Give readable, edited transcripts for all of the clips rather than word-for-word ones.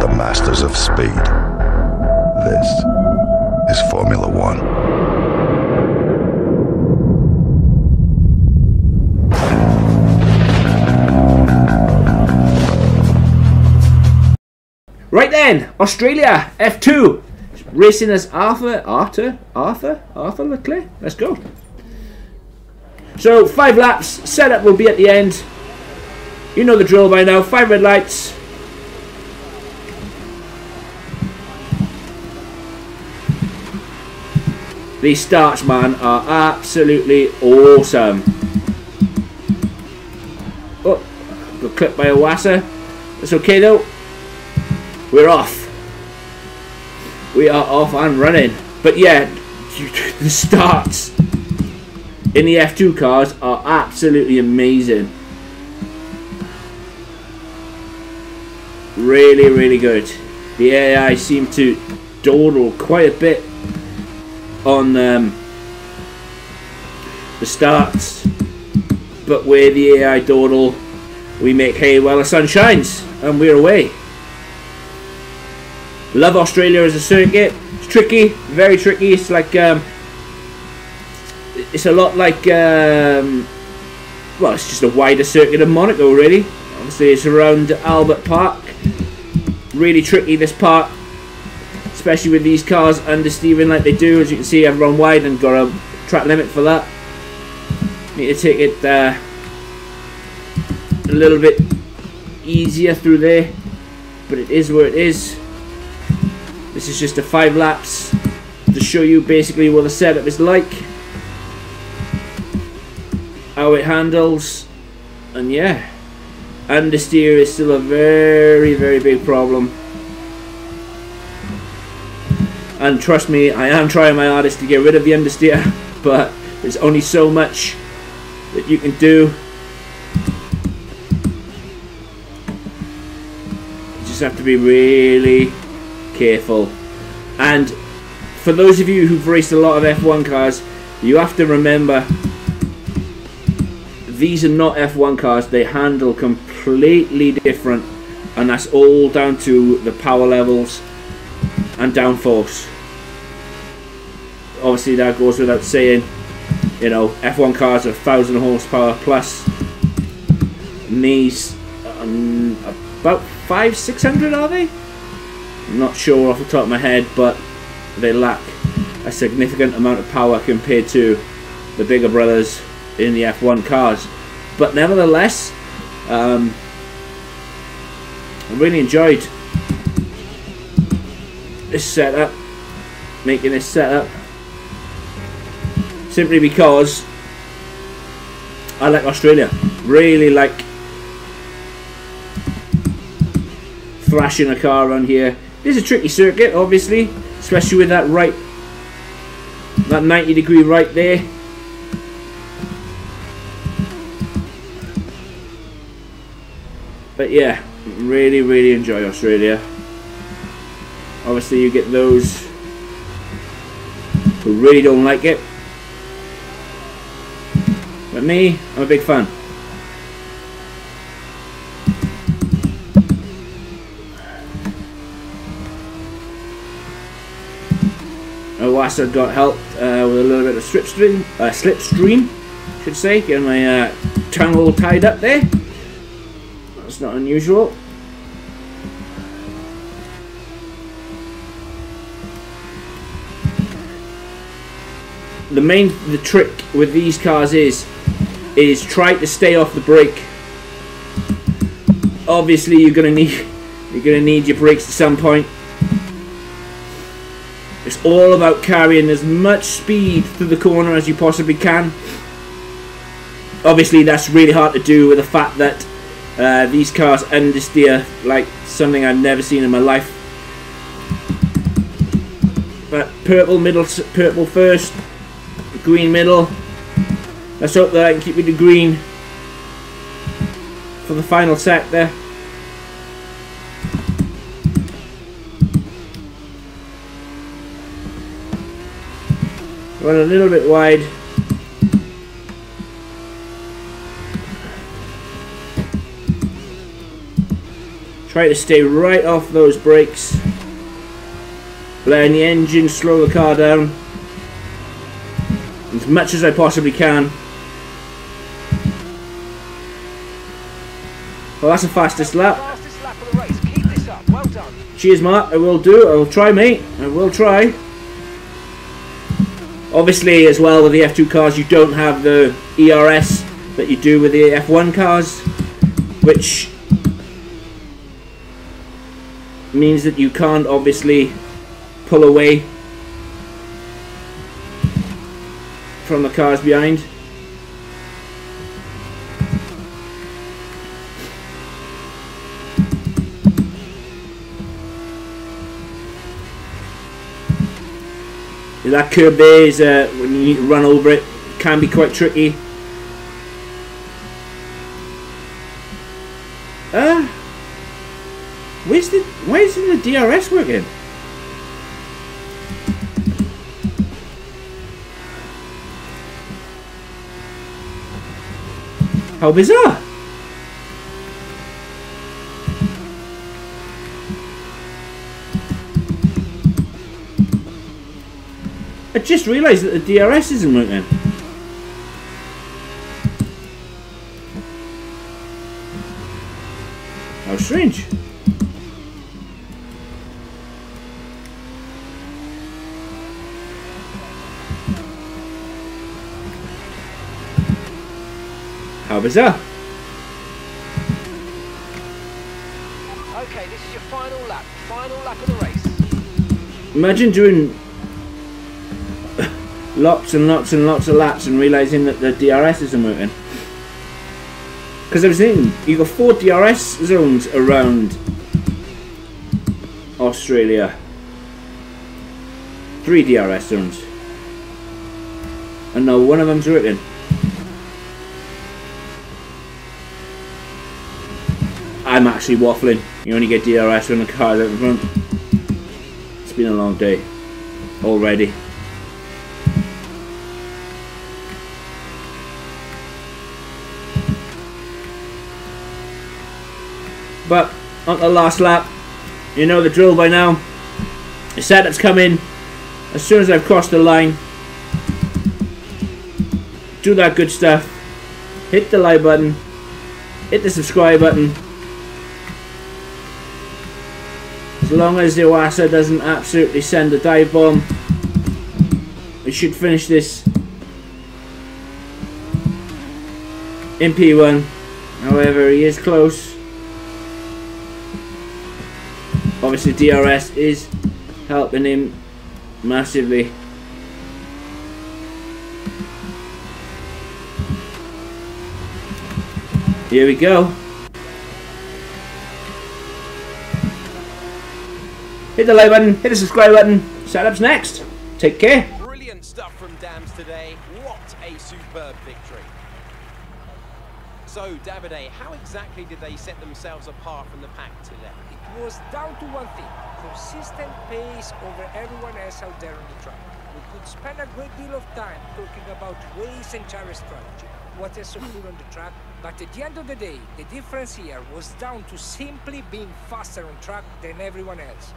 the masters of speed. This is Formula One. Right then, Australia, F2. Racing as Arthur Leclerc. Let's go. So 5 laps. Setup will be at the end. You know the drill by now. 5 red lights. These starts, man, are absolutely awesome. Oh, got clipped by a Wassa. That's okay though. We're off. We are off and running. But yeah, the starts in the F2 cars are absolutely amazing. Really, really good. The AI seem to dawdle quite a bit on the starts, but where the AI dawdle, we make hay while the sun shines, and we're away. Love Australia as a circuit. It's tricky, very tricky. It's like it's a lot like well, it's just a wider circuit than Monaco, really. Obviously, it's around Albert Park. Really tricky, this part, especially with these cars understeering like they do. As you can see, I've run wide and got a track limit for that. Need to take it a little bit easier through there, but it is where it is. This is just a 5 laps to show you basically what the setup is like, how it handles, and yeah, understeer is still a very, very big problem. And trust me, I am trying my hardest to get rid of the understeer, but there's only so much that you can do. You just have to be really careful. And for those of you who've raced a lot of F1 cars, you have to remember these are not F1 cars. They handle completely different, and that's all down to the power levels and downforce. Obviously that goes without saying. You know, F1 cars are 1,000 horsepower plus, and these about 500-600 are they? I'm not sure off the top of my head, but they lack a significant amount of power compared to the bigger brothers in the F1 cars. But nevertheless, I really enjoyed this setup, making this setup, simply because I like Australia. Really like thrashing a car around here. This is a tricky circuit, obviously, especially with that right, that 90-degree right there. But yeah, really, really enjoy Australia. Obviously, you get those who really don't like it. But me, I'm a big fan. Wassa got help with a little bit of slipstream, I should say, getting my tongue all tied up there. That's not unusual. The trick with these cars is try to stay off the brake. Obviously, you're gonna need your brakes at some point. It's all about carrying as much speed through the corner as you possibly can. Obviously, that's really hard to do with the fact that these cars understeer like something I've never seen in my life. But purple first, green middle. Let's hope that I can keep with the green for the final sector. Run a little bit wide. Try to stay right off those brakes. Letting the engine slow the car down as much as I possibly can. Well, that's the fastest lap. Fastest lap of the race. Keep this up. Well done. Cheers, Mark. I will do. I will try, mate. I will try. Obviously, as well, with the F2 cars, you don't have the ERS that you do with the F1 cars, which means that you can't obviously pull away from the cars behind. That curb there is when you need to run over it, can be quite tricky. Why isn't the DRS working? How bizarre! I just realised that the DRS isn't working. How strange. How bizarre. Okay, this is your final lap. Final lap of the race. Imagine doing lots and lots and lots of laps and realising that the DRS isn't working. Because I was thinking, you've got 4 DRS zones around Australia. 3 DRS zones. And now one of them's working. I'm actually waffling. You only get DRS when the car's out in front. It's been a long day already. But on the last lap, you know the drill by now. The setup's come in. As soon as I've crossed the line, do that good stuff. Hit the like button. Hit the subscribe button. As long as the Iwasa doesn't absolutely send a dive bomb, we should finish this in P1. However, he is close. Obviously DRS is helping him massively. Here we go. Hit the like button, hit the subscribe button. Setup's next. Take care. Brilliant stuff from Dams today. What a superb victory. So, Davide, how exactly did they set themselves apart from the pack today? It was down to one thing: consistent pace over everyone else out there on the track. We could spend a great deal of time talking about race and chariot strategy, what else to put on the track, but at the end of the day, the difference here was down to simply being faster on track than everyone else.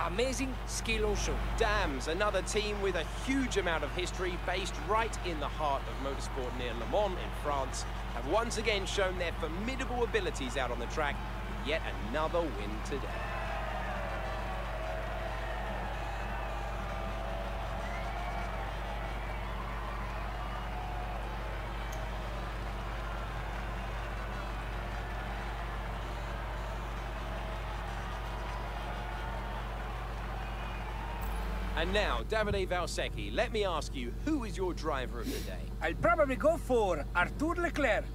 Amazing skill on show. Dams, another team with a huge amount of history based right in the heart of motorsport near Le Mans in France, have once again shown their formidable abilities out on the track. Yet another win today. And now, Davide Valsecchi, let me ask you, who is your driver of the day? I'll probably go for Arthur Leclerc.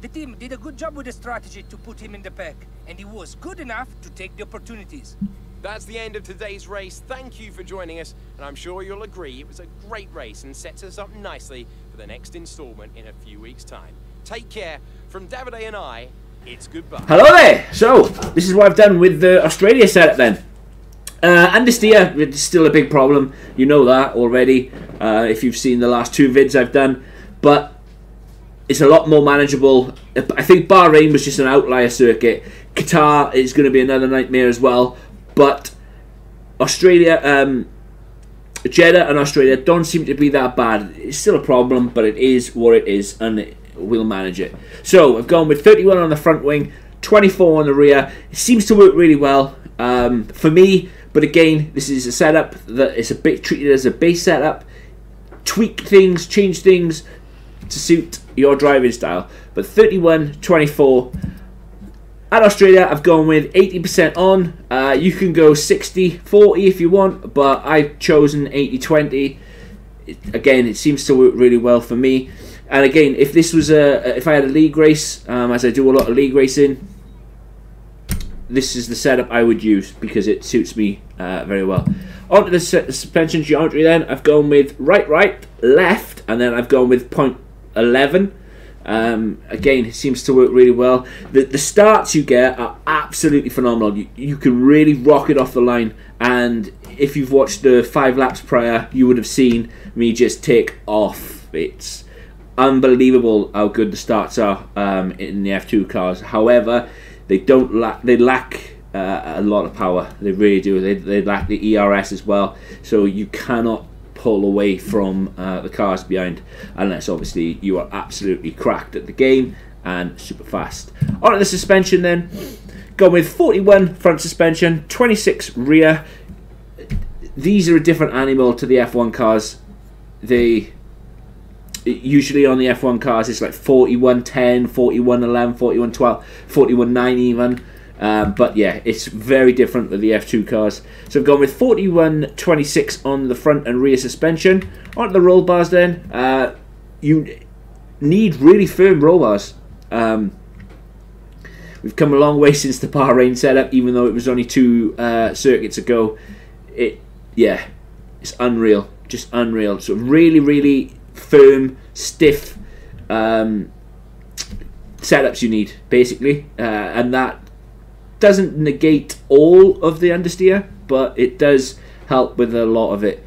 The team did a good job with the strategy to put him in the pack, and he was good enough to take the opportunities. That's the end of today's race. Thank you for joining us, and I'm sure you'll agree it was a great race and sets us up nicely for the next installment in a few weeks' time. Take care. From Davide and I, it's goodbye. Hello there! So, this is what I've done with the Australia setup then. Understeer, it's still a big problem. You know that already, if you've seen the last 2 vids I've done. But it's a lot more manageable. I think Bahrain was just an outlier circuit. Qatar is going to be another nightmare as well. But Australia, Jeddah and Australia don't seem to be that bad. It's still a problem, but it is what it is, and we'll manage it. So I've gone with 31 on the front wing, 24 on the rear. It seems to work really well for me. But again, this is a setup that is a bit treated as a base setup. Tweak things, change things to suit your driving style. But 31, 24. At Australia, I've gone with 80% on. You can go 60-40 if you want, but I've chosen 80-20. Again, it seems to work really well for me. And again, if this was if I had a league race, as I do a lot of league racing, this is the setup I would use because it suits me very well. Onto the suspension geometry then, I've gone with right, left, and then I've gone with 0.11. Again, it seems to work really well. The starts you get are absolutely phenomenal. You can really rock it off the line, and if you've watched the 5 laps prior, you would have seen me just take off. It's unbelievable how good the starts are in the F2 cars. However, they lack a lot of power. They really do. They lack the ERS as well, so you cannot pull away from the cars behind unless obviously you are absolutely cracked at the game and super fast. On to the suspension then. Go with 41 front suspension, 26 rear. These are a different animal to the F1 cars. They usually on the F1 cars it's like 41-10, 41-11, 41-12, 41-9 even. But yeah, it's very different with the F2 cars. So I've gone with 41-26 on the front and rear suspension. On the roll bars then, you need really firm roll bars. We've come a long way since the Bahrain setup, even though it was only 2 circuits ago. It's unreal, just unreal. So really, really firm, stiff setups you need, basically, and that doesn't negate all of the understeer, but it does help with a lot of it.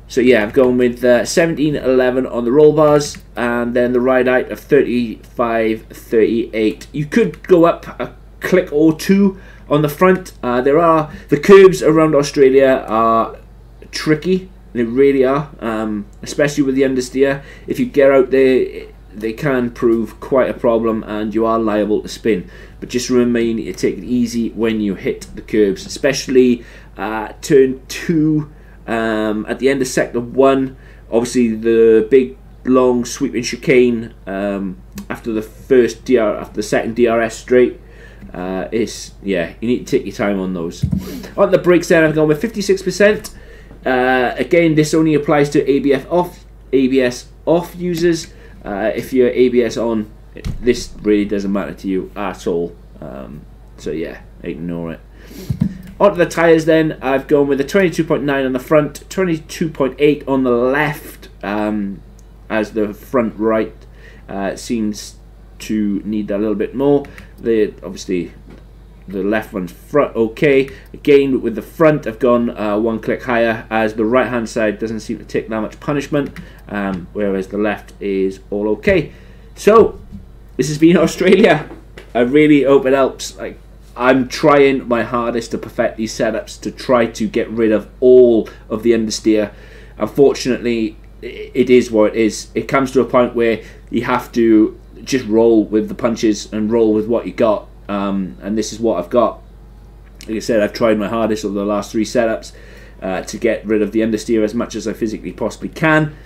So yeah, I've gone with 17-11 on the roll bars, and then the ride height of 35-38. You could go up a click or 2 on the front. The curbs around Australia are tricky. They really are, especially with the understeer. If you get out there, they can prove quite a problem, and you are liable to spin. But just remember, you need to take it easy when you hit the curbs, especially turn 2 at the end of sector 1. Obviously, the big long sweeping chicane after the second DRS straight. You need to take your time on those. On the brakes, then I've gone with 56%. Again, this only applies to ABS off users. If you're ABS on, this really doesn't matter to you at all. So yeah, ignore it. Onto the tyres then, I've gone with a 22.9 on the front, 22.8 on the left, as the front right seems to need a little bit more. Obviously the left one's front okay. Again, with the front I've gone 1 click higher, as the right hand side doesn't seem to take that much punishment, whereas the left is all okay. So this has been Australia. I really hope it helps. I'm trying my hardest to perfect these setups to try to get rid of all of the understeer. Unfortunately, it is what it is. It comes to a point where you have to just roll with the punches and roll with what you got. And this is what I've got. Like I said, I've tried my hardest over the last 3 setups to get rid of the understeer as much as I physically possibly can,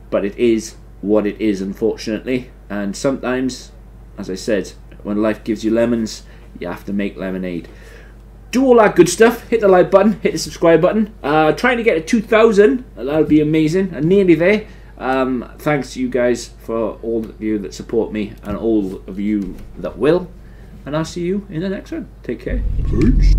but it is what it is, unfortunately. And sometimes, as I said, when life gives you lemons, you have to make lemonade. Do all that good stuff. Hit the like button, hit the subscribe button. Trying to get to 2,000, that would be amazing. I'm nearly there. Thanks to you guys for all of you that support me and all of you that will. And I'll see you in the next one. Take care. Peace.